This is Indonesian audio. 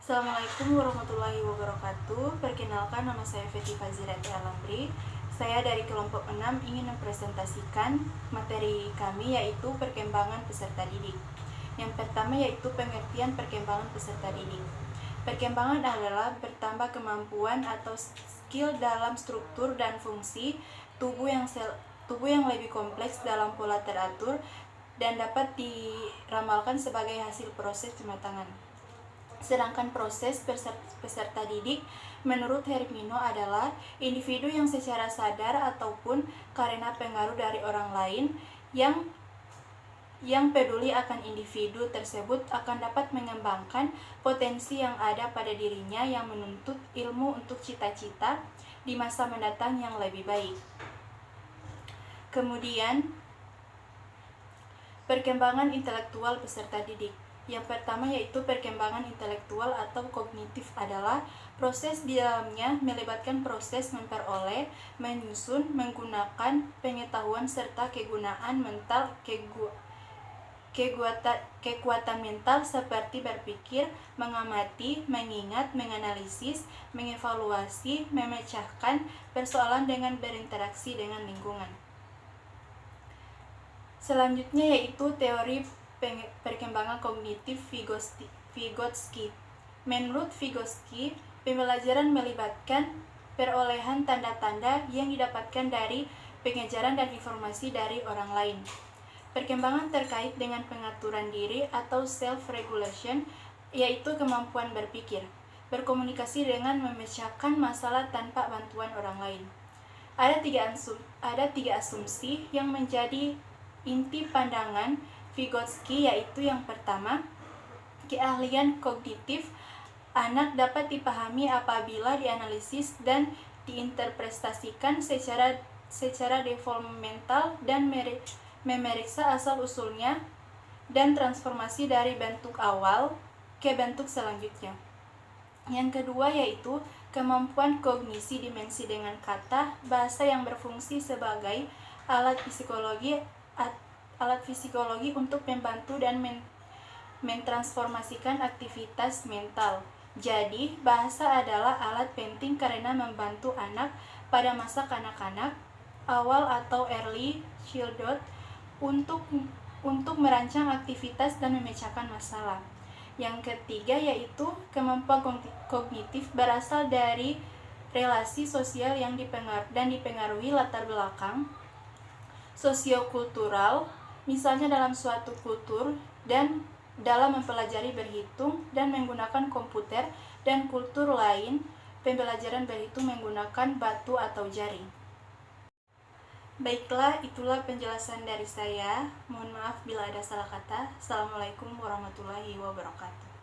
Assalamualaikum warahmatullahi wabarakatuh. Perkenalkan, nama saya Feti Fazirati Alamri. Saya dari kelompok 6 ingin mempresentasikan materi kami, yaitu perkembangan peserta didik. Yang pertama yaitu pengertian perkembangan peserta didik. Perkembangan adalah bertambah kemampuan atau skill dalam struktur dan fungsi tubuh yang lebih kompleks dalam pola teratur dan dapat diramalkan sebagai hasil proses kematangan. Sedangkan proses peserta didik menurut Hermino adalah individu yang secara sadar ataupun karena pengaruh dari orang lain yang peduli akan individu tersebut akan dapat mengembangkan potensi yang ada pada dirinya yang menuntut ilmu untuk cita-cita di masa mendatang yang lebih baik. Kemudian, perkembangan intelektual peserta didik. Yang pertama yaitu perkembangan intelektual atau kognitif adalah proses di dalamnya melibatkan proses memperoleh, menyusun, menggunakan pengetahuan serta kegunaan mental, kekuatan mental seperti berpikir, mengamati, mengingat, menganalisis, mengevaluasi, memecahkan persoalan dengan berinteraksi dengan lingkungan. Selanjutnya yaitu teori perkembangan kognitif Vygotsky. Menurut Vygotsky, pembelajaran melibatkan perolehan tanda-tanda yang didapatkan dari pengejaran dan informasi dari orang lain. Perkembangan terkait dengan pengaturan diri atau self-regulation, yaitu kemampuan berpikir, berkomunikasi dengan memecahkan masalah tanpa bantuan orang lain. Ada tiga asumsi yang menjadi inti pandangan Vygotsky, yaitu yang pertama, keahlian kognitif anak dapat dipahami apabila dianalisis dan diinterpretasikan secara developmental dan memeriksa asal-usulnya dan transformasi dari bentuk awal ke bentuk selanjutnya. Yang kedua yaitu kemampuan kognisi dimensi dengan kata, bahasa yang berfungsi sebagai alat psikologi untuk membantu dan mentransformasikan aktivitas mental. Jadi, bahasa adalah alat penting karena membantu anak pada masa kanak-kanak awal atau early childhood untuk merancang aktivitas dan memecahkan masalah. Yang ketiga yaitu kemampuan kognitif berasal dari relasi sosial yang dipengaruhi latar belakang sosiokultural, misalnya dalam suatu kultur dan dalam mempelajari berhitung dan menggunakan komputer, dan kultur lain pembelajaran berhitung menggunakan batu atau jari. Baiklah, itulah penjelasan dari saya. Mohon maaf bila ada salah kata. Assalamualaikum warahmatullahi wabarakatuh.